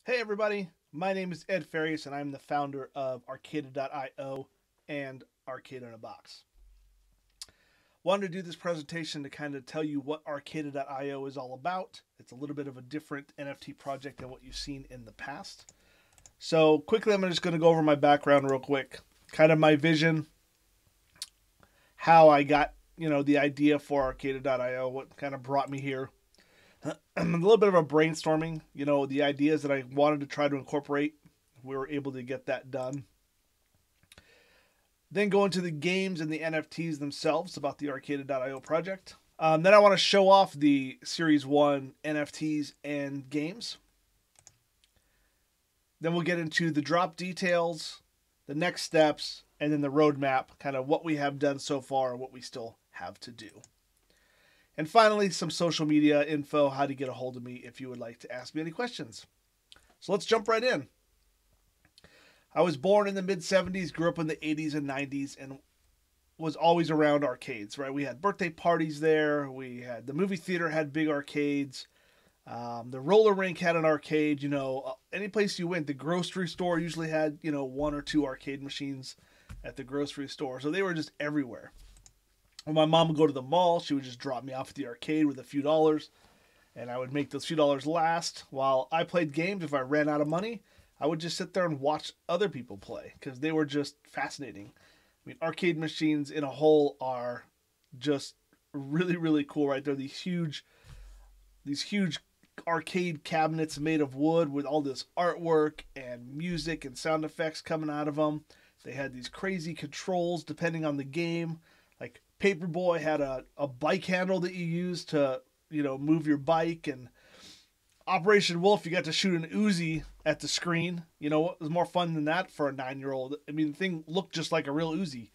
Hey everybody, my name is Ed Farias and I'm the founder of Arcada.io and Arcade in a Box. Wanted to do this presentation to kind of tell you what Arcada.io is all about. It's a little bit of a different NFT project than what you've seen in the past. So quickly, I'm just going to go over my background real quick, kind of my vision, how I got, the idea for Arcada.io, what kind of brought me here. A little bit of a brainstorming, the ideas that I wanted to try to incorporate. We were able to get that done. Then go into the games and the NFTs themselves about the Arcada.io project. Then I want to show off the Series 1 NFTs and games. Then we'll get into the drop details, the next steps, and then the roadmap, kind of what we have done so far and what we still have to do. And finally, some social media info, how to get a hold of me if you would like to ask me any questions. So let's jump right in. I was born in the mid-70s, grew up in the 80s and 90s, and was always around arcades, right? We had birthday parties there. The movie theater had big arcades. The roller rink had an arcade. Any place you went, the grocery store usually had, one or two arcade machines at the grocery store. So they were just everywhere. When my mom would go to the mall, she would just drop me off at the arcade with a few dollars, and I would make those few dollars last. While I played games, if I ran out of money, I would just sit there and watch other people play because they were just fascinating. I mean, arcade machines in a whole are just really, really cool, right? They're these huge arcade cabinets made of wood with all this artwork and music and sound effects coming out of them. They had these crazy controls depending on the game. Like Paperboy had a bike handle that you used to, move your bike, and Operation Wolf, you got to shoot an Uzi at the screen. What was more fun than that for a 9-year-old? I mean, the thing looked just like a real Uzi.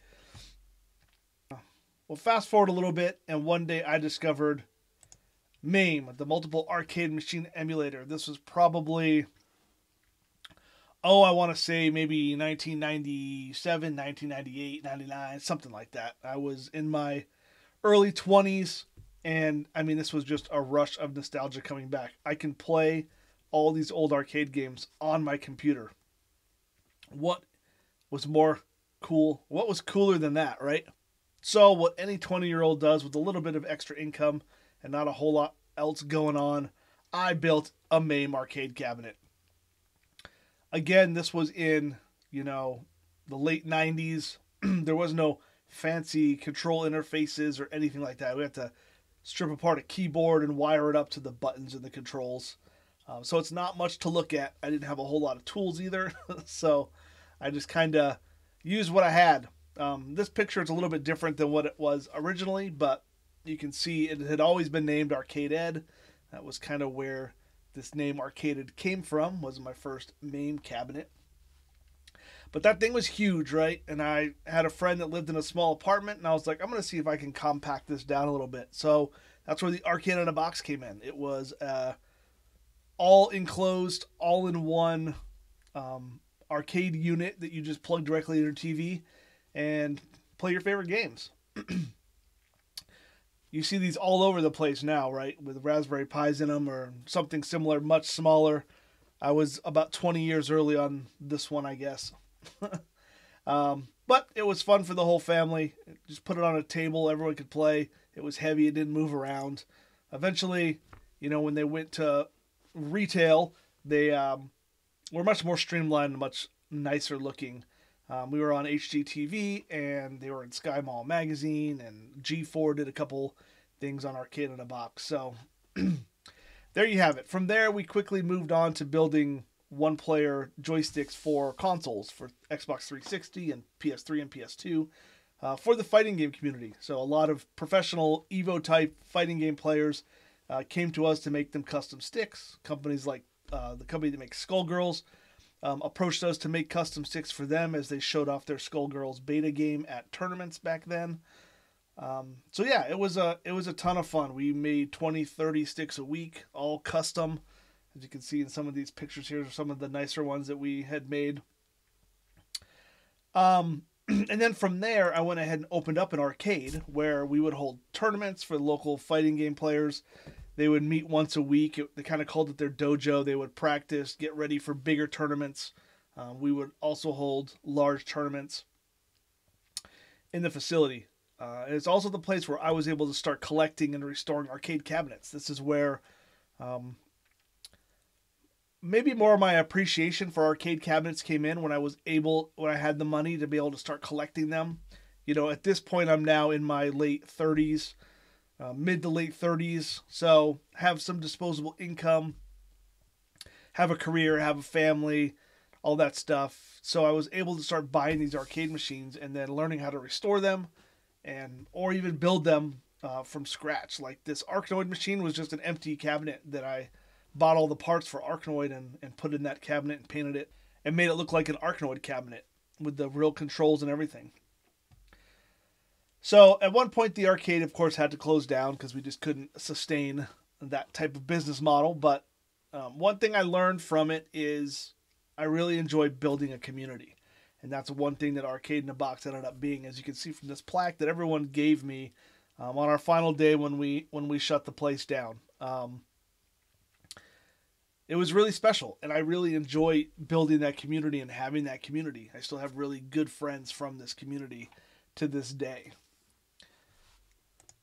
Well, fast forward a little bit, and one day I discovered MAME, the Multiple Arcade Machine Emulator. This was probably, I want to say maybe 1997, 1998, 99, something like that. I was in my early 20s, and I mean, this was just a rush of nostalgia coming back. I can play all these old arcade games on my computer. What was more cool? What was cooler than that, right? So, what any 20-year-old does with a little bit of extra income and not a whole lot else going on, I built a MAME arcade cabinet. Again, this was in, the late 90s. There was no fancy control interfaces or anything like that. We had to strip apart a keyboard and wire it up to the buttons and the controls. So it's not much to look at. I didn't have a whole lot of tools either. So I just kind of used what I had. This picture is a little bit different than what it was originally, but you can see it had always been named Arcade Ed. That was kind of where this name Arcaded came from, was my first MAME cabinet. But that thing was huge, right? And I had a friend that lived in a small apartment, and I was like, I'm going to see if I can compact this down a little bit. So that's where the Arcade in a Box came in. It was all enclosed, all in one arcade unit that you just plug directly into your TV and play your favorite games. You see these all over the place now, right? With Raspberry Pis in them or something similar, much smaller. I was about 20 years early on this one, I guess. But it was fun for the whole family. Just put it on a table, everyone could play. It was heavy, it didn't move around. Eventually, when they went to retail, they were much more streamlined and much nicer looking. We were on HGTV, and they were in Sky Mall Magazine, and G4 did a couple things on Arcade in a Box. So there you have it. From there, we quickly moved on to building one-player joysticks for consoles, for Xbox 360 and PS3 and PS2, for the fighting game community. So a lot of professional Evo-type fighting game players came to us to make them custom sticks. Companies like the company that makes Skullgirls approached us to make custom sticks for them as they showed off their Skullgirls beta game at tournaments back then. So yeah, it was a ton of fun. We made 20, 30 sticks a week, all custom. As you can see in some of these pictures here, are some of the nicer ones that we had made. And then from there, I went ahead and opened up an arcade where we would hold tournaments for local fighting game players. They would meet once a week. They kind of called it their dojo. They would practice, get ready for bigger tournaments. We would also hold large tournaments in the facility. It's also the place where I was able to start collecting and restoring arcade cabinets. This is where maybe more of my appreciation for arcade cabinets came in when I had the money to be able to start collecting them. You know, at this point, I'm now in my late 30s, mid to late 30s, so have some disposable income, have a career, have a family, all that stuff. So I was able to start buying these arcade machines and then learning how to restore them, or even build them from scratch. Like this Arkanoid machine was just an empty cabinet that I bought all the parts for Arkanoid and put in that cabinet and painted it and made it look like an Arkanoid cabinet with the real controls and everything. So at one point the arcade, of course, had to close down because we just couldn't sustain that type of business model. But one thing I learned from it is I really enjoy building a community. And that's one thing that Arcade in a Box ended up being, as you can see from this plaque that everyone gave me on our final day when we shut the place down. It was really special, and I really enjoy building that community and having that community. I still have really good friends from this community to this day.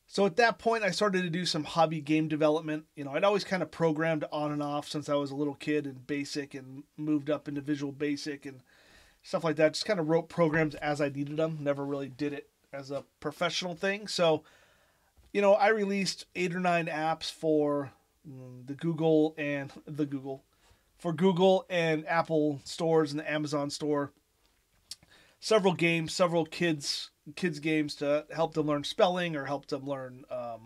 So at that point, I started to do some hobby game development. You know, I'd always kind of programmed on and off since I was a little kid in BASIC and moved up into Visual Basic and stuff like that. Just kind of wrote programs as I needed them. Never really did it as a professional thing. So, you know, I released 8 or 9 apps for Google and Apple stores and the Amazon store. Several games, several kids games to help them learn spelling or help them learn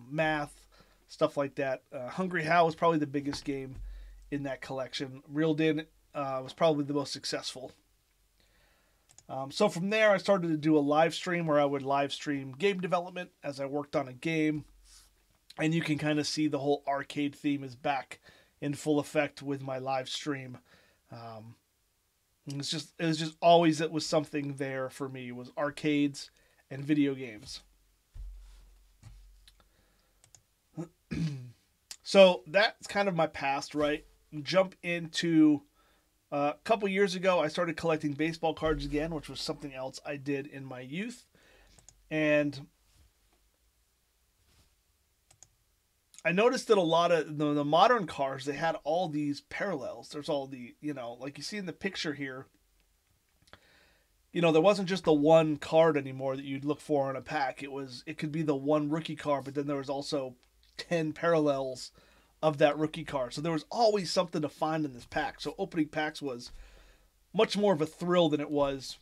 math, stuff like that. Hungry How was probably the biggest game in that collection. Reeled In was probably the most successful. So from there, I started to do a live stream where I would live stream game development as I worked on a game. And you can kind of see the whole arcade theme is back in full effect with my live stream. It was just always, it was something there for me. It was arcades and video games. So that's kind of my past, right? Jump into a couple years ago, I started collecting baseball cards again, which was something else I did in my youth. And I noticed that a lot of the modern cars, they had all these parallels. There's all the, you know, like you see in the picture here, you know, there wasn't just the one card anymore that you'd look for in a pack. It could be the one rookie card, but then there was also 10 parallels of that rookie card. So there was always something to find in this pack. So opening packs was much more of a thrill than it was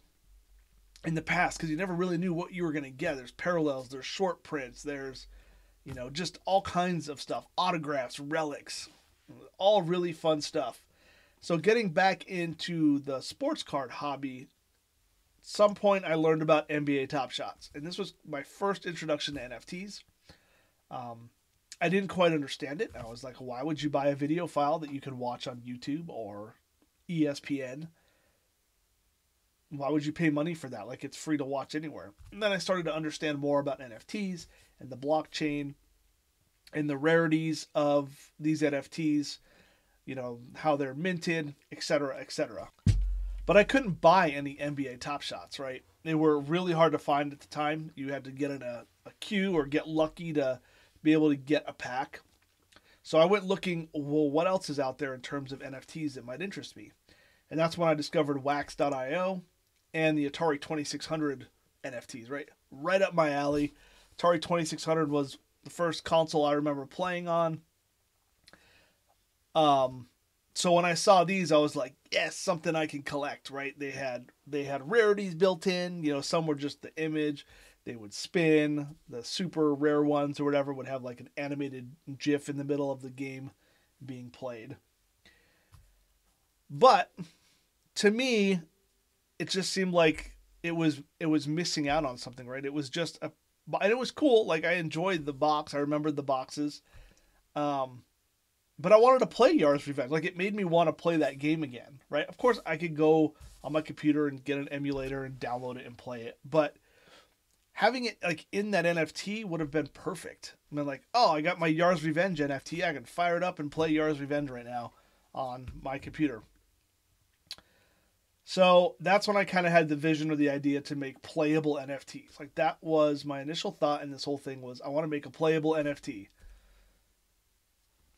in the past because you never really knew what you were going to get. There's parallels, there's short prints, there's, you know, just all kinds of stuff. Autographs, relics, all really fun stuff. So getting back into the sports card hobby, at some point I learned about NBA Top Shots. And this was my first introduction to NFTs. I didn't quite understand it. I was like, why would you buy a video file that you could watch on YouTube or ESPN? Why would you pay money for that? Like, it's free to watch anywhere. And then I started to understand more about NFTs and the blockchain and the rarities of these NFTs, you know, how they're minted, etc., etc. But I couldn't buy any NBA Top Shots, right? They were really hard to find at the time. You had to get in a queue or get lucky to be able to get a pack. So I went looking, well, what else is out there in terms of NFTs that might interest me? And that's when I discovered Wax.io and the Atari 2600 NFTs, right? Right up my alley. Atari 2600 was the first console I remember playing on. So when I saw these, I was like, yes, something I can collect, right? They had rarities built in, you know, some were just the image. They would spin. The super rare ones or whatever would have like an animated GIF in the middle of the game being played. But to me, it just seemed like it was missing out on something, right? It was just and it was cool. Like, I enjoyed the box. I remembered the boxes. But I wanted to play Yars Revenge. Like, it made me want to play that game again, right? Of course, I could go on my computer and get an emulator and download it and play it. But having it like in that NFT would have been perfect. I mean, like, oh, I got my Yar's Revenge NFT. I can fire it up and play Yar's Revenge right now on my computer. So that's when I kind of had the vision or the idea to make playable NFTs. Like that was my initial thought in this whole thing was I want to make a playable NFT.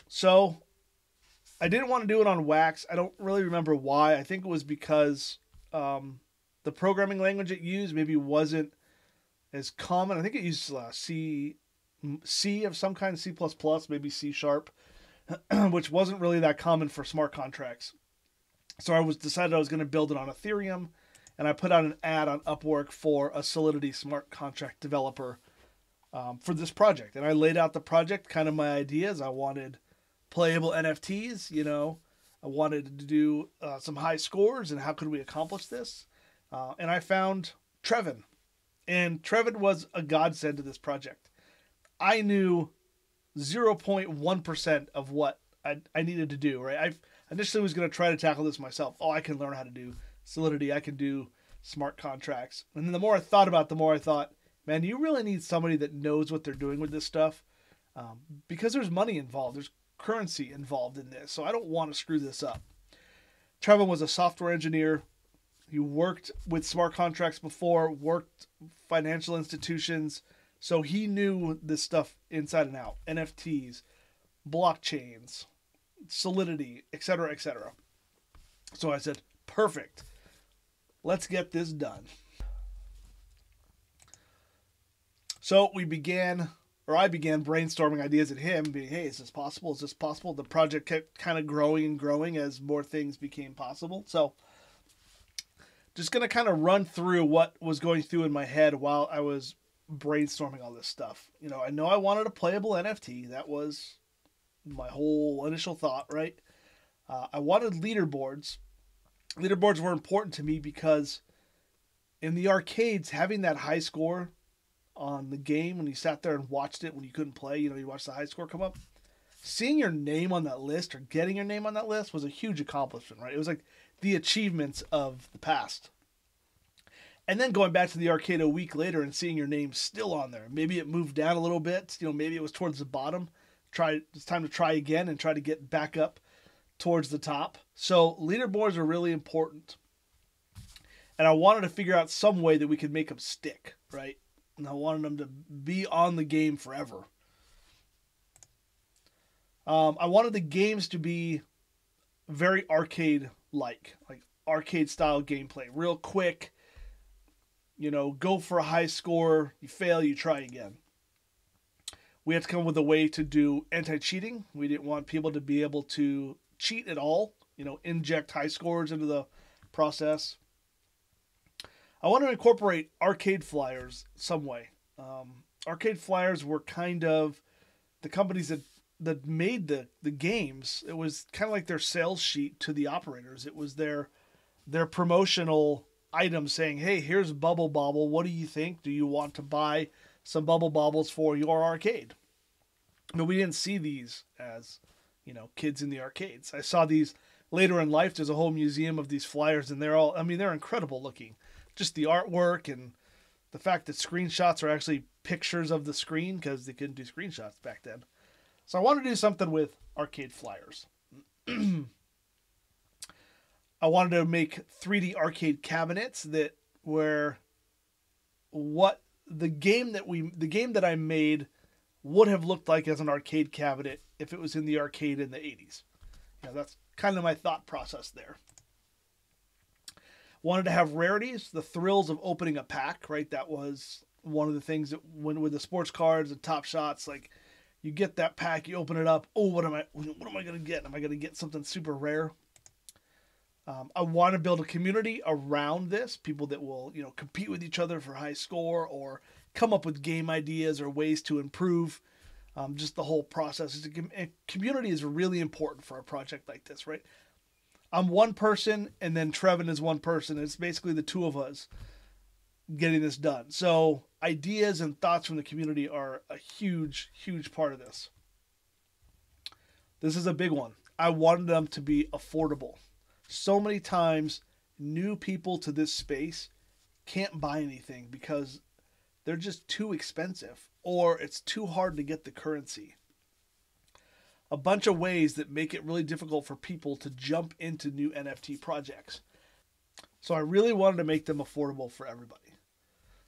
So I didn't want to do it on Wax. I don't really remember why. I think it was because the programming language it used maybe wasn't as common. I think it used C of some kind, C++, maybe C sharp, which wasn't really that common for smart contracts. So I decided I was going to build it on Ethereum, and I put out an ad on Upwork for a Solidity smart contract developer for this project. And I laid out the project, kind of my ideas. I wanted playable NFTs, you know. I wanted to do some high scores, and how could we accomplish this? And I found Trevin. And Trevin was a godsend to this project. I knew 0.1% of what I needed to do, right? I initially was going to try to tackle this myself. Oh, I can learn how to do Solidity. I can do smart contracts. And then the more I thought about it, the more I thought, man, you really need somebody that knows what they're doing with this stuff because there's money involved. There's currency involved in this. So I don't want to screw this up. Trevin was a software engineer. He worked with smart contracts before, worked financial institutions. So he knew this stuff inside and out. NFTs, blockchains, Solidity, etc., etc. So I said, perfect. Let's get this done. So I began brainstorming ideas at him, being, hey, is this possible? Is this possible? The project kept kind of growing and growing as more things became possible. So just going to kind of run through what was going through in my head while I was brainstorming all this stuff. You know I wanted a playable NFT. That was my whole initial thought, right? I wanted leaderboards. Leaderboards were important to me because in the arcades, having that high score on the game when you sat there and watched it when you couldn't play, you know, you watched the high score come up. Seeing your name on that list or getting your name on that list was a huge accomplishment, right? It was like the achievements of the past. And then going back to the arcade a week later and seeing your name still on there. Maybe it moved down a little bit. You know, maybe it was towards the bottom. It's time to try again and try to get back up towards the top. So leaderboards are really important. And I wanted to figure out some way that we could make them stick, right? And I wanted them to be on the game forever. I wanted the games to be very arcade-like arcade-style gameplay. Real quick, you know, go for a high score. You fail, you try again. We had to come up with a way to do anti-cheating. We didn't want people to be able to cheat at all, you know, inject high scores into the process. I want to incorporate arcade flyers some way. Arcade flyers were kind of the companies that made the games. It was kind of like their sales sheet to the operators. It was their promotional item saying, hey, here's Bubble Bobble. What do you think? Do you want to buy some Bubble Bobbles for your arcade? But we didn't see these as, you know, kids in the arcades. I saw these later in life. There's a whole museum of these flyers, and they're incredible looking. Just the artwork and the fact that screenshots are actually pictures of the screen because they couldn't do screenshots back then. So I wanted to do something with arcade flyers. I wanted to make 3D arcade cabinets that were what the game that I made would have looked like as an arcade cabinet if it was in the arcade in the 80s. You know, that's kind of my thought process there. Wanted to have rarities, the thrills of opening a pack, right? That was one of the things that went with the sports cards and Top Shots. Like, you get that pack, you open it up. Oh, what am I going to get? Am I going to get something super rare? I want to build a community around this. People that will, you know, compete with each other for high score or come up with game ideas or ways to improve just the whole process. Community is really important for a project like this, right? I'm one person, and then Trevin is one person. It's basically the two of us getting this done. So ideas and thoughts from the community are a huge, huge part of this. This is a big one. I wanted them to be affordable. So many times, new people to this space can't buy anything because they're just too expensive, or it's too hard to get the currency. A bunch of ways that make it really difficult for people to jump into new NFT projects. So I really wanted to make them affordable for everybody.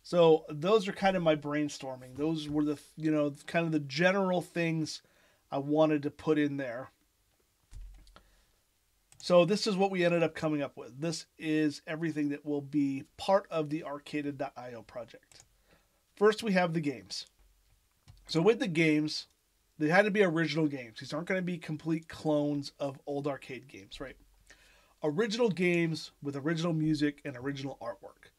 So those are kind of my brainstorming. Those were the, kind of the general things I wanted to put in there. So this is what we ended up coming up with. This is everything that will be part of the Arcaded.io project. First, we have the games. So with the games, they had to be original games. These aren't going to be complete clones of old arcade games, right? Original games with original music and original artwork.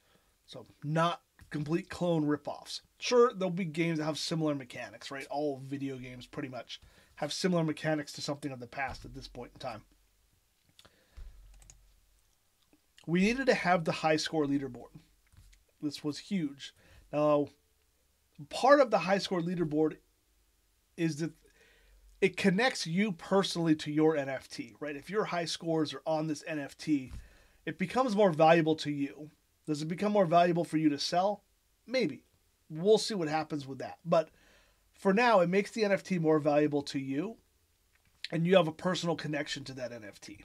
So not complete clone ripoffs. Sure, there'll be games that have similar mechanics, right? All video games pretty much have similar mechanics to something of the past at this point in time. We needed to have the high score leaderboard. This was huge. Now, part of the high score leaderboard is that it connects you personally to your NFT, right? If your high scores are on this NFT, it becomes more valuable to you. Does it become more valuable for you to sell? Maybe. We'll see what happens with that. But for now, it makes the NFT more valuable to you, and you have a personal connection to that NFT.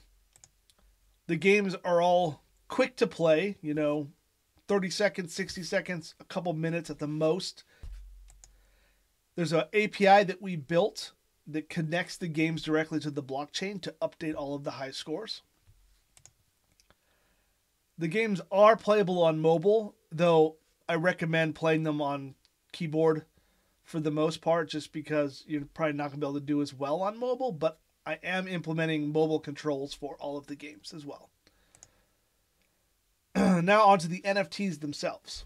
The games are all quick to play, 30 seconds, 60 seconds, a couple minutes at the most. There's an API that we built that connects the games directly to the blockchain to update all of the high scores. The games are playable on mobile, though I recommend playing them on keyboard for the most part, just because you're probably not going to be able to do as well on mobile, but I am implementing mobile controls for all of the games as well. Now on to the NFTs themselves.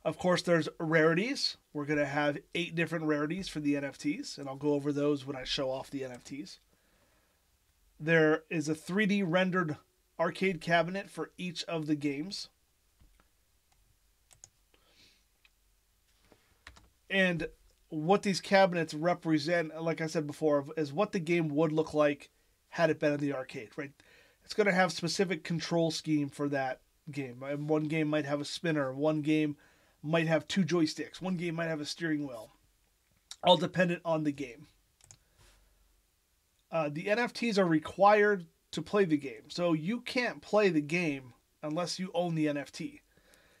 Of course, there's rarities. We're going to have 8 different rarities for the NFTs, and I'll go over those when I show off the NFTs. There is a 3D rendered arcade cabinet for each of the games. And what these cabinets represent, like I said before, is what the game would look like had it been in the arcade, right? It's going to have specific control scheme for that game. One game might have a spinner. One game might have 2 joysticks. One game might have a steering wheel. All dependent on the game. The NFTs are required to play the game. So you can't play the game unless you own the NFT.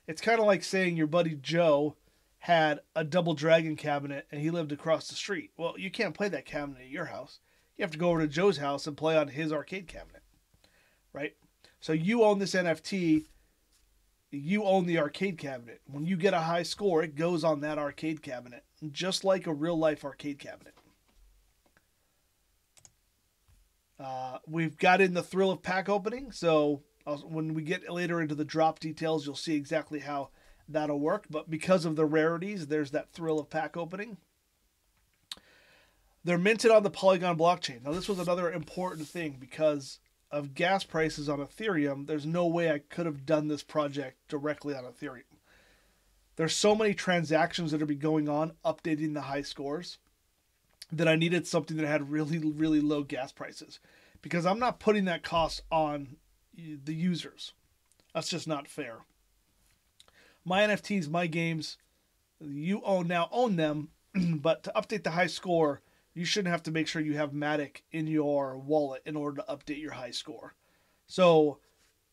It's kind of like saying your buddy Joe had a Double Dragon cabinet and he lived across the street. Well, you can't play that cabinet at your house. You have to go over to Joe's house and play on his arcade cabinet. Right? So you own this NFT, you own the arcade cabinet. When you get a high score, it goes on that arcade cabinet, just like a real-life arcade cabinet. We've got in the thrill of pack opening, so when we get later into the drop details, you'll see exactly how that'll work. But because of the rarities, there's that thrill of pack opening. They're minted on the Polygon blockchain. Now, this was another important thing because of gas prices on Ethereum. There's no way I could have done this project directly on Ethereum. There's so many transactions that are going on updating the high scores that I needed something that had really, really low gas prices, because I'm not putting that cost on the users. That's just not fair. My NFTs, my games, you own them, but to update the high score, you shouldn't have to make sure you have Matic in your wallet in order to update your high score. So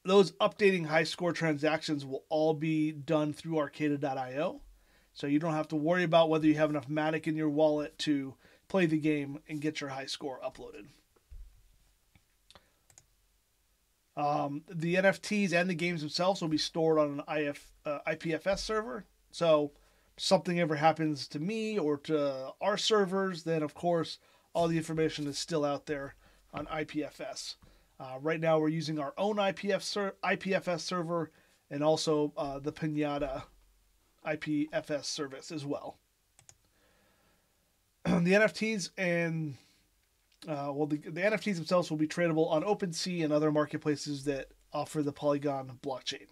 those updating high score transactions will all be done through Arcaded.io. So you don't have to worry about whether you have enough Matic in your wallet to play the game and get your high score uploaded. The NFTs and the games themselves will be stored on an IPFS server. So something ever happens to me or to our servers, then of course all the information is still out there on IPFS. Right now we're using our own IPFS server and also the Pinata IPFS service as well. The NFTs and the NFTs themselves will be tradable on OpenSea and other marketplaces that offer the Polygon blockchain.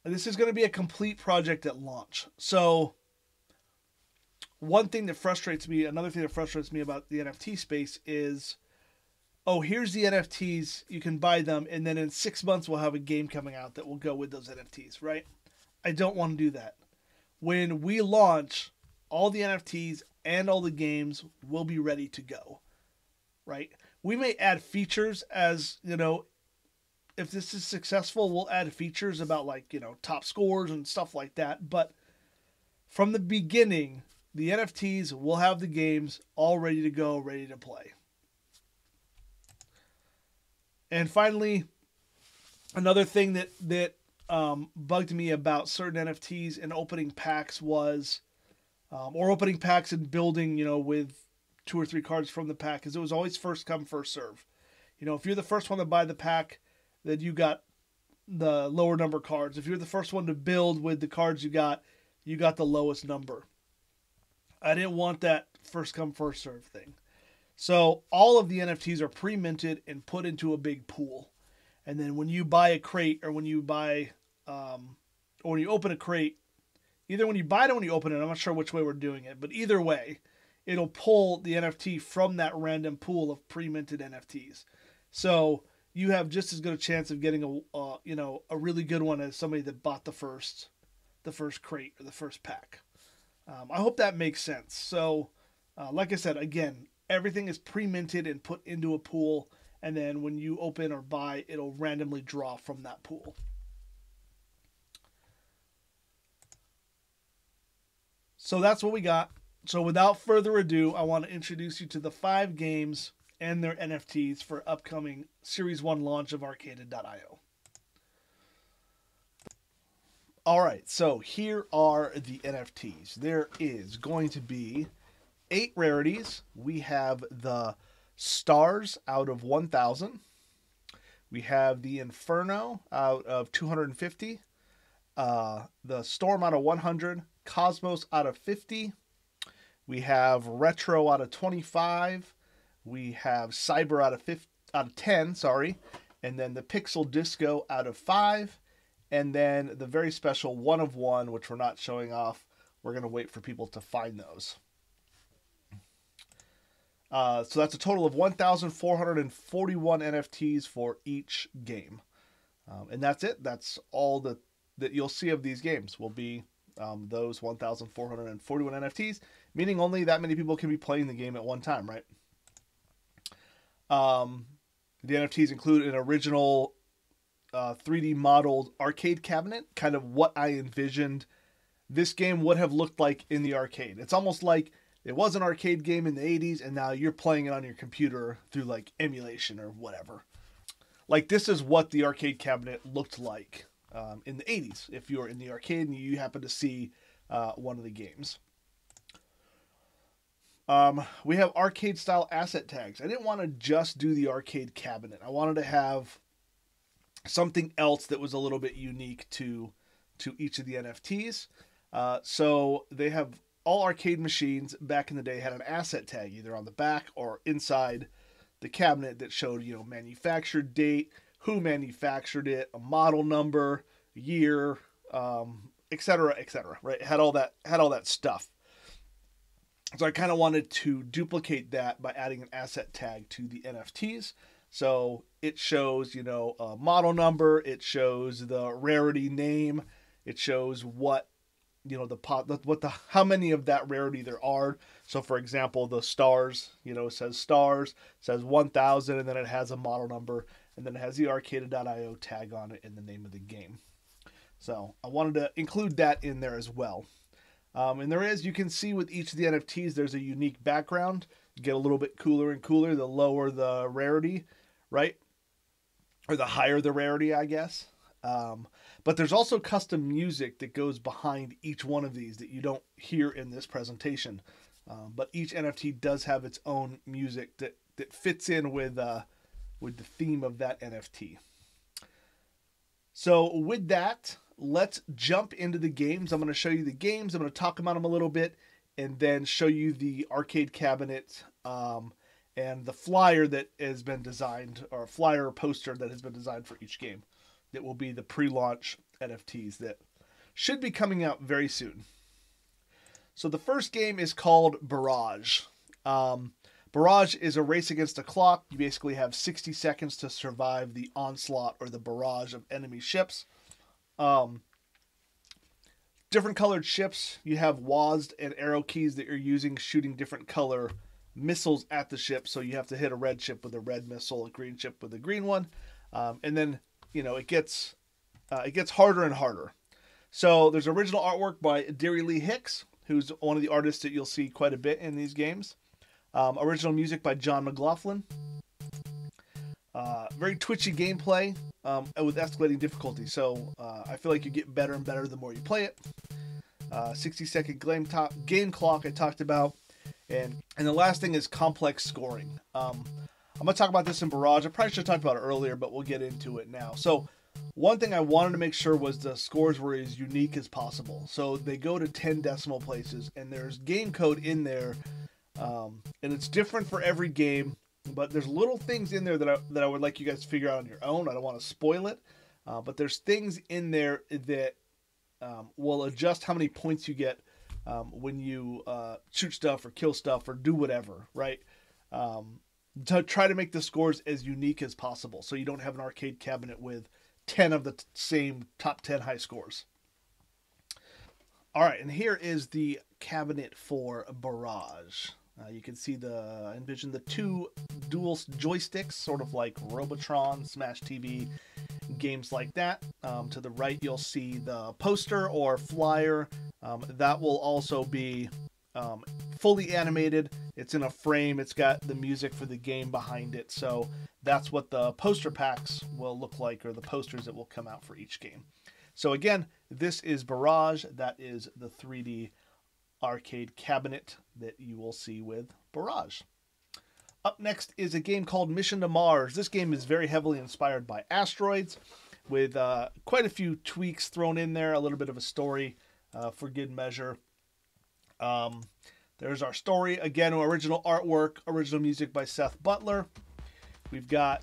This is going to be a complete project at launch. So another thing that frustrates me about the NFT space is oh, here's the NFTs, you can buy them, and then in 6 months we'll have a game coming out that will go with those NFTs, right? I don't want to do that. When we launch, all the NFTs and all the games will be ready to go, right? We may add features as, if this is successful, we'll add features about like, top scores and stuff like that. But from the beginning, the NFTs will have the games all ready to go, ready to play. And finally, another thing that bugged me about certain NFTs and opening packs was, or opening packs and building, with 2 or 3 cards from the pack, is it was always first come, first serve. If you're the first one to buy the pack, then you got the lower number cards. If you're the first one to build with the cards you got the lowest number. I didn't want that first come, first serve thing. So all of the NFTs are pre-minted and put into a big pool. And then when you buy a crate, or when you buy, or when you open a crate, either when you buy it or when you open it, I'm not sure which way we're doing it, but either way, it'll pull the NFT from that random pool of pre-minted NFTs. So you have just as good a chance of getting a really good one as somebody that bought the first crate or the first pack. I hope that makes sense. So, like I said, again, everything is pre-minted and put into a pool, and then when you open or buy, it'll randomly draw from that pool. So that's what we got. So without further ado, I want to introduce you to the 5 games and their NFTs for upcoming Series 1 launch of Arcaded.io. All right, so here are the NFTs. There is going to be 8 rarities. We have the Stars out of 1,000. We have the Inferno out of 250. The Storm out of 100. Cosmos out of 50. We have Retro out of 25. We have Cyber out of 10, and then the Pixel Disco out of 5. And then the very special 1 of 1, which we're not showing off. We're going to wait for people to find those. So that's a total of 1,441 NFTs for each game. And that's it. That's all that you'll see of these games will be those 1,441 NFTs, meaning only that many people can be playing the game at one time, right? The NFTs include an original 3D modeled arcade cabinet, kind of what I envisioned this game would have looked like in the arcade. It's almost like it was an arcade game in the 80s, and now you're playing it on your computer through like emulation or whatever. Like, this is what the arcade cabinet looked like in the 80s, if you were in the arcade and you happen to see one of the games. We have arcade style asset tags. I didn't want to just do the arcade cabinet. I wanted to have something else that was a little bit unique to each of the NFTs. So they have all arcade machines back in the day had an asset tag either on the back or inside the cabinet that showed, manufactured date, who manufactured it, a model number, year, etc., right? Had all that stuff. So I kind of wanted to duplicate that by adding an asset tag to the NFTs. So it shows, a model number, it shows the rarity name, it shows what, how many of that rarity there are. So for example, the Stars, it says Stars, says 1,000, and then it has a model number, and then it has the Arcaded.io tag on it and the name of the game. So I wanted to include that in there as well. And you can see with each of the NFTs, there's a unique background. You get a little bit cooler and cooler the lower the rarity, right? Or the higher the rarity, I guess. But there's also custom music that goes behind each one of these that you don't hear in this presentation. But each NFT does have its own music that fits in with the theme of that NFT. So with that, let's jump into the games. I'm going to show you the games. I'm going to talk about them a little bit and then show you the arcade cabinet and the flyer that has been designed, or flyer poster that has been designed for each game. That will be the pre-launch NFTs that should be coming out very soon. So the first game is called Barrage. Barrage Barrage is a race against the clock. You basically have 60 seconds to survive the onslaught or the barrage of enemy ships. Different colored ships. You have WASD and arrow keys that you're using, shooting different color missiles at the ship. So you have to hit a red ship with a red missile, a green ship with a green one, and then it gets harder and harder. So there's original artwork by Derry Lee Hicks, who's one of the artists that you'll see quite a bit in these games. Original music by John McLaughlin. Very twitchy gameplay with escalating difficulty. So I feel like you get better and better the more you play it. 60-second game clock I talked about. And the last thing is complex scoring. I'm going to talk about this in Barrage. I probably should have talked about it earlier, but we'll get into it now. So one thing I wanted to make sure was the scores were as unique as possible. So they go to 10 decimal places, and there's game code in there. And it's different for every game, but there's little things in there that I would like you guys to figure out on your own. I don't want to spoil it, but there's things in there that will adjust how many points you get when you shoot stuff or kill stuff or do whatever, right? To try to make the scores as unique as possible, so you don't have an arcade cabinet with 10 of the same top 10 high scores. All right, and here is the cabinet for Barrage. You can see envision the two dual joysticks, sort of like Robotron, Smash TV, games like that. To the right, you'll see the poster or flyer. That will also be fully animated. It's in a frame. It's got the music for the game behind it. So that's what the poster packs will look like, or the posters that will come out for each game. So again, this is Barrage. That is the 3D arcade cabinet that you will see with Barrage. Up next is a game called Mission to Mars. This game is very heavily inspired by Asteroids, with quite a few tweaks thrown in there, a little bit of a story for good measure. There's our story. Again, original artwork, original music by Seth Butler. We've got,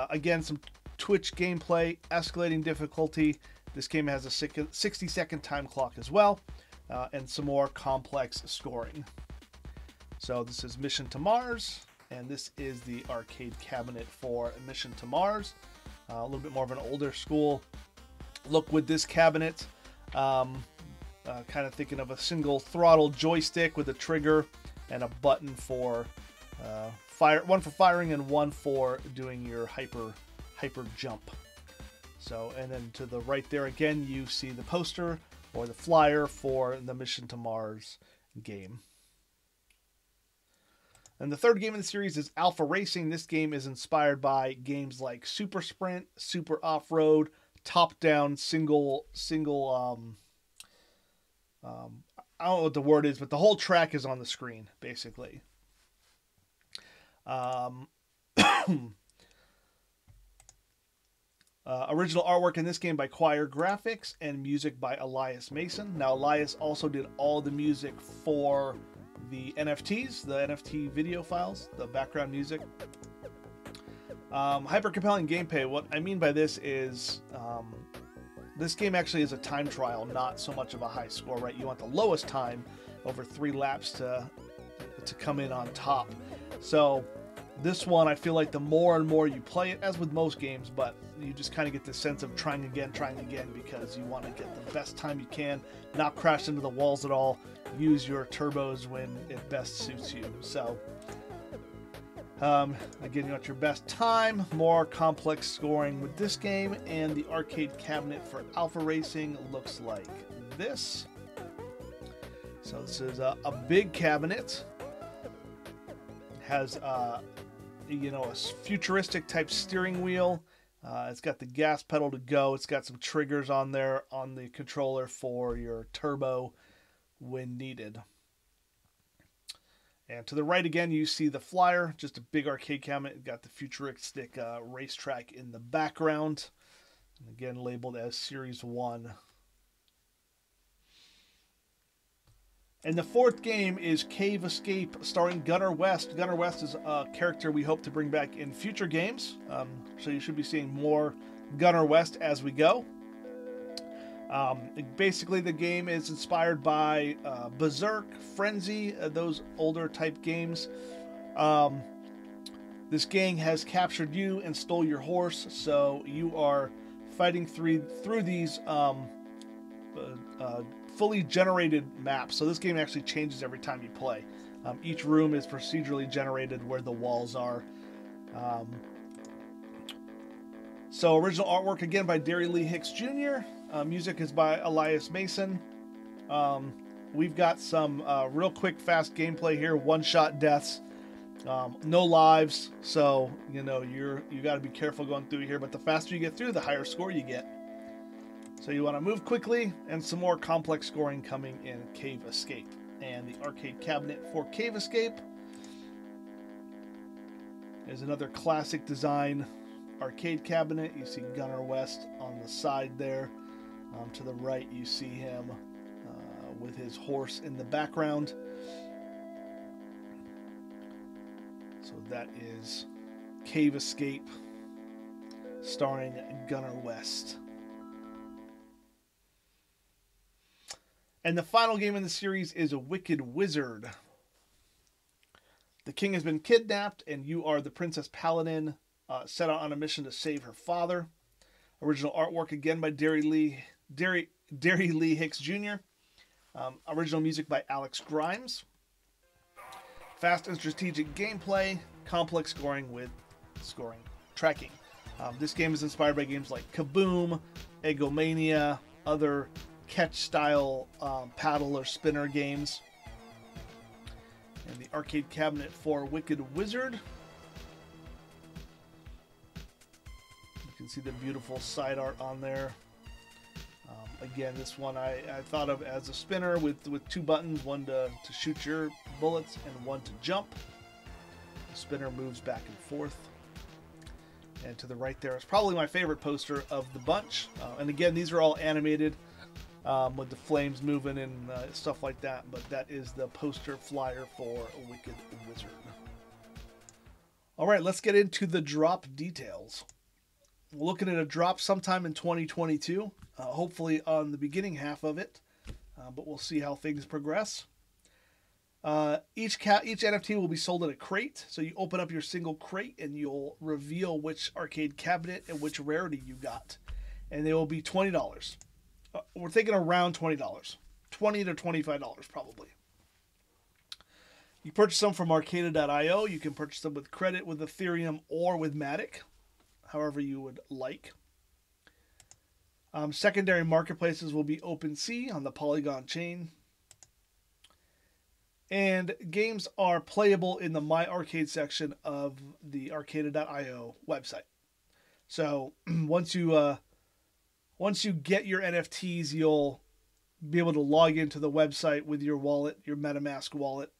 again, some Twitch gameplay, escalating difficulty. This game has a 60-second time clock as well, and some more complex scoring. So this is Mission to Mars, and this is the arcade cabinet for Mission to Mars. A little bit more of an older school look with this cabinet. Kind of thinking of a single throttle joystick with a trigger and a button for one for firing and one for doing your hyper jump. So, and then to the right there again, you see the poster or the flyer for the Mission to Mars game. And the third game in the series is Alpha Racing. This game is inspired by games like Super Sprint, Super Off-Road, top-down, single I don't know what the word is, but the whole track is on the screen, basically. Original artwork in this game by Choir Graphics and music by Elias Mason. Now, Elias also did all the music for the NFTs, the NFT video files, the background music. Hyper compelling gameplay. What I mean by this is this game actually is a time trial, not so much of a high score, right? You want the lowest time over 3 laps to come in on top. So this one, I feel like the more and more you play it, as with most games, but you just kind of get the sense of trying again, because you want to get the best time you can, not crash into the walls at all, use your turbos when it best suits you. So again, you want your best time, more complex scoring with this game, and the arcade cabinet for Alpha Racing looks like this. So this is a big cabinet. It has a futuristic type steering wheel. It's got the gas pedal to go. It's got some triggers on there on the controller for your turbo when needed. And to the right again, you see the flyer, just a big arcade cabinet. It's got the futuristic racetrack in the background. And again, labeled as Series 1. And the fourth game is Cave Escape, starring Gunnar West. Gunnar West is a character we hope to bring back in future games. So you should be seeing more Gunnar West as we go. Basically, the game is inspired by Berserk, Frenzy, those older type games. This gang has captured you and stole your horse, so you are fighting through these fully generated maps. So this game actually changes every time you play. Each room is procedurally generated where the walls are. So original artwork again by Derry Lee Hicks Jr. Music is by Elias Mason. We've got some real quick, fast gameplay here. One-shot deaths, no lives. So you got to be careful going through here. But the faster you get through, the higher score you get. So you want to move quickly, and some more complex scoring coming in Cave Escape. And the arcade cabinet for Cave Escape is another classic design arcade cabinet. You see Gunnar West on the side there. To the right, you see him with his horse in the background. So that is Cave Escape, starring Gunnar West. And the final game in the series is a Wicked Wizard. The king has been kidnapped, and you are the Princess Paladin, set out on a mission to save her father. Original artwork again by Derry Lee Hicks Jr. Original music by Alex Grimes. Fast and strategic gameplay, complex scoring with scoring tracking. This game is inspired by games like Kaboom, Egomania, other catch-style paddle or spinner games. And the arcade cabinet for Wicked Wizard. You can see the beautiful side art on there. Again, this one I thought of as a spinner with two buttons, one to shoot your bullets and one to jump. The spinner moves back and forth. And to the right there is probably my favorite poster of the bunch. And again, these are all animated with the flames moving and stuff like that. But that is the poster flyer for Wicked Wizard. All right, let's get into the drop details. We're looking at a drop sometime in 2022, hopefully on the beginning half of it, but we'll see how things progress. Each NFT will be sold in a crate, so you open up your single crate and you'll reveal which arcade cabinet and which rarity you got, and they will be $20. We're thinking around $20, $20 to $25 probably. You purchase them from Arcada.io. You can purchase them with credit, with Ethereum, or with Matic, however you would like. Secondary marketplaces will be OpenSea on the Polygon chain. And games are playable in the My Arcade section of the Arcada.io website. So once you get your NFTs, you'll be able to log into the website with your wallet, your MetaMask wallet,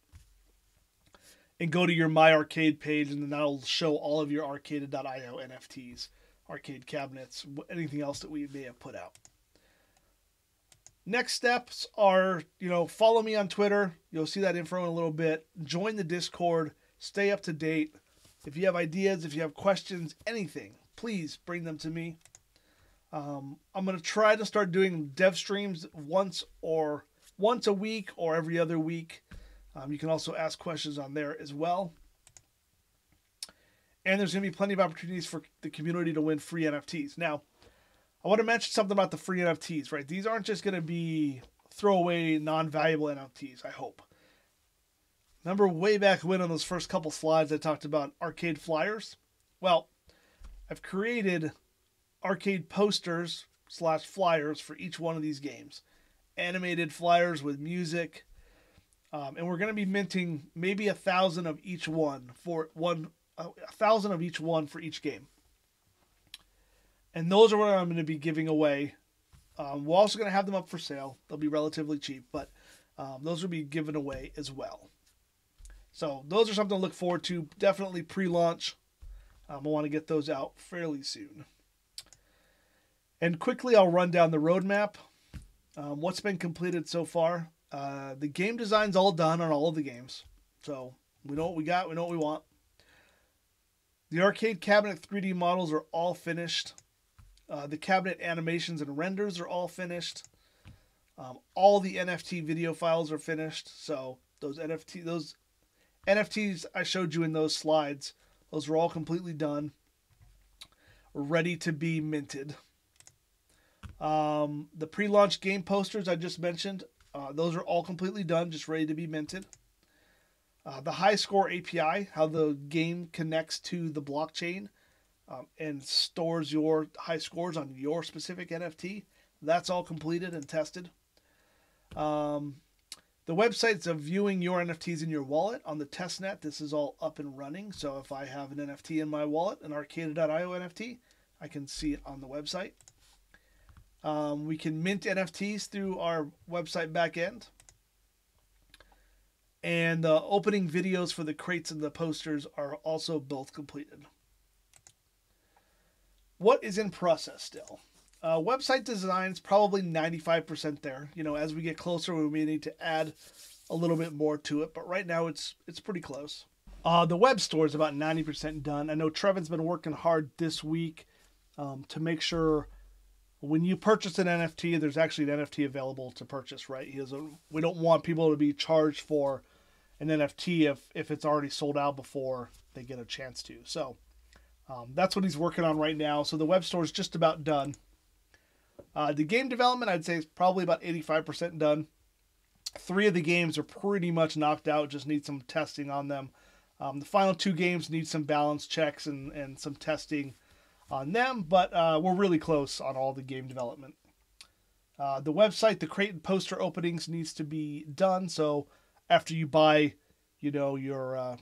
and go to your My Arcade page, and then that'll show all of your Arcada.io NFTs, arcade cabinets, anything else that we may have put out. Next steps are, follow me on Twitter. You'll see that info in a little bit. Join the Discord. Stay up to date. If you have ideas, if you have questions, anything, please bring them to me. I'm going to try to start doing dev streams once a week or every other week. You can also ask questions on there as well. And there's going to be plenty of opportunities for the community to win free NFTs. Now, I want to mention something about the free NFTs, right? These aren't just going to be throwaway, non-valuable NFTs, I hope. Remember way back when on those first couple slides I talked about arcade flyers? Well, I've created arcade posters / flyers for each one of these games. Animated flyers with music. And we're going to be minting maybe 1,000 of each one for 1,000 of each one for each game. And those are what I'm going to be giving away. We're also going to have them up for sale. They'll be relatively cheap, but those will be given away as well. So those are something to look forward to. Definitely pre-launch. I want to get those out fairly soon. And quickly, I'll run down the roadmap. What's been completed so far. The game design's all done on all of the games. So we know what we got. We know what we want. The arcade cabinet 3D models are all finished. The cabinet animations and renders are all finished. All the NFT video files are finished. So those NFTs I showed you in those slides, those are all completely done, ready to be minted. The pre-launch game posters I just mentioned, those are all completely done, just ready to be minted. The high score API, how the game connects to the blockchain and stores your high scores on your specific NFT, that's all completed and tested. The websites of viewing your NFTs in your wallet on the testnet, this is all up and running. So if I have an NFT in my wallet, an Arcada.io NFT, I can see it on the website. We can mint NFTs through our website backend. And the opening videos for the crates and the posters are also both completed. What is in process still? Website design is probably 95% there. You know, as we get closer, we may need to add a little bit more to it, but right now it's pretty close. The web store is about 90% done. I know Trevin's been working hard this week to make sure when you purchase an NFT, there's actually an NFT available to purchase, right? We don't want people to be charged for an NFT if it's already sold out before they get a chance to. So that's what he's working on right now. So the web store is just about done. The game development, I'd say, is probably about 85% done. 3 of the games are pretty much knocked out, just need some testing on them. The final 2 games need some balance checks and some testing on them, but we're really close on all the game development. The website, the crate and poster openings needs to be done. So after you buy, you know, your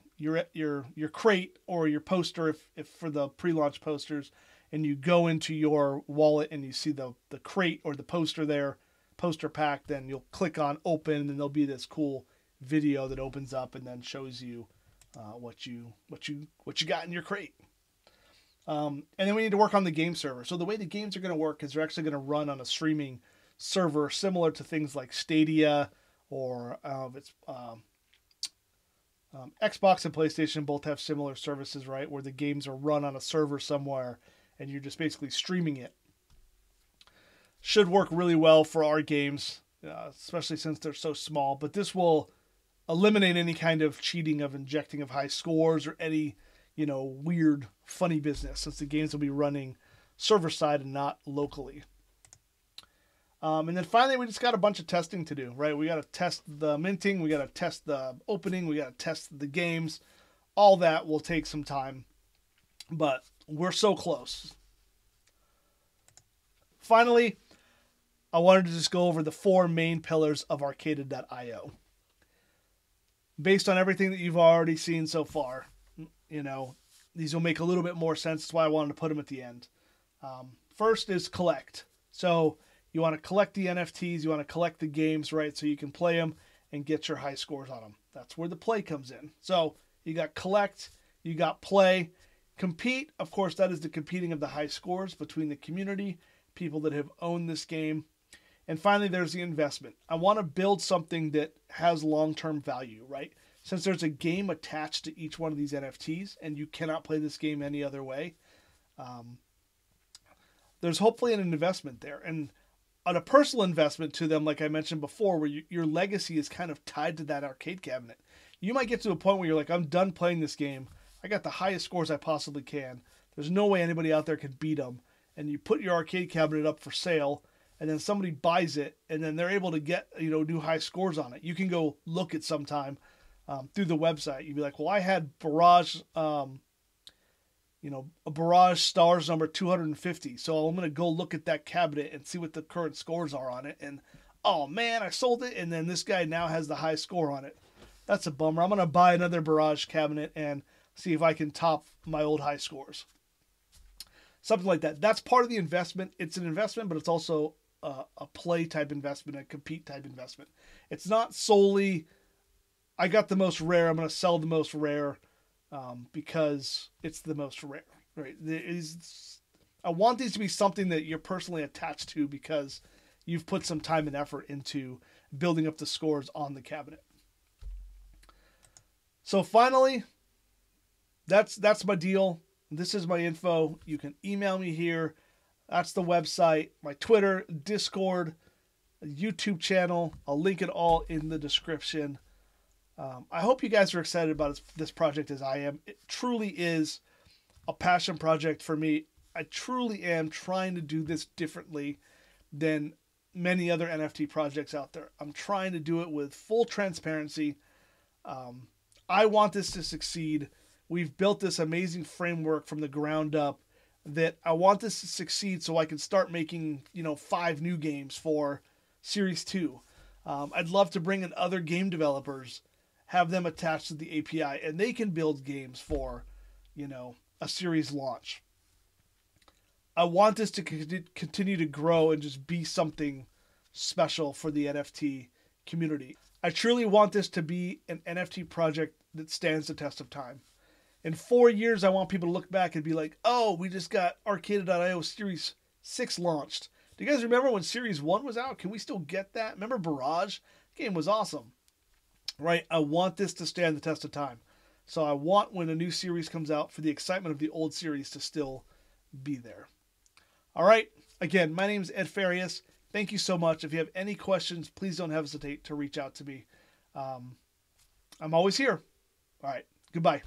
crate or your poster, if for the pre-launch posters, and you go into your wallet and you see the crate or the poster there, poster pack, then you'll click on open, and then there'll be this cool video that opens up and then shows you what you got in your crate. And then we need to work on the game server. So the way the games are going to work is they're actually going to run on a streaming server similar to things like Stadia or Xbox and PlayStation both have similar services, right? Where the games are run on a server somewhere and you're just basically streaming it. Should work really well for our games, especially since they're so small. But this will eliminate any kind of cheating of injecting of high scores or any, you know, weird, funny business, since the games will be running server side and not locally. And then finally, we just got a bunch of testing to do, right? We got to test the minting, we got to test the opening, we got to test the games. All that will take some time, but we're so close. Finally, I wanted to just go over the 4 main pillars of Arcada.io. Based on everything that you've already seen so far, you know, these will make a little bit more sense. That's why I wanted to put them at the end. First is collect. So you want to collect the NFTs, you want to collect the games, right? So you can play them and get your high scores on them. That's where the play comes in. So you got collect, you got play. Compete, of course, that is the competing of the high scores between the community, people that have owned this game. And finally, there's the investment. I want to build something that has long-term value, right? Since there's a game attached to each one of these NFTs and you cannot play this game any other way, there's hopefully an investment there. And on a personal investment to them, like I mentioned before, where your legacy is kind of tied to that arcade cabinet. You might get to a point where you're like, I'm done playing this game. I got the highest scores I possibly can. There's no way anybody out there can beat them. And you put your arcade cabinet up for sale, and then somebody buys it, and then they're able to get, you know, new high scores on it. You can go look at sometime through the website. You'd be like, well, I had Barrage, a Barrage stars number 250. So I'm going to go look at that cabinet and see what the current scores are on it. And, oh man, I sold it. And then this guy now has the high score on it. That's a bummer. I'm going to buy another Barrage cabinet and see if I can top my old high scores. Something like that. That's part of the investment. It's an investment, but it's also a play type investment, a compete type investment. It's not solely, I got the most rare, I'm going to sell the most rare because it's the most rare. Right? I want these to be something that you're personally attached to because you've put some time and effort into building up the scores on the cabinet. So finally, that's my deal. This is my info. You can email me here. That's the website, my Twitter, Discord, YouTube channel. I'll link it all in the description. I hope you guys are excited about this project as I am. It truly is a passion project for me. I truly am trying to do this differently than many other NFT projects out there. I'm trying to do it with full transparency. I want this to succeed. We've built this amazing framework from the ground up that I want this to succeed so I can start making, 5 new games for Series 2. I'd love to bring in other game developers, have them attached to the API, and they can build games for, a series launch. I want this to continue to grow and just be something special for the NFT community. I truly want this to be an NFT project that stands the test of time. In 4 years, I want people to look back and be like, oh, we just got Arcada.io Series 6 launched. Do you guys remember when Series 1 was out? Can we still get that? Remember Barrage? The game was awesome. Right? I want this to stand the test of time. So I want, when a new series comes out, for the excitement of the old series to still be there. All right. Again, my name is Ed Farias. Thank you so much. If you have any questions, please don't hesitate to reach out to me. I'm always here. All right. Goodbye.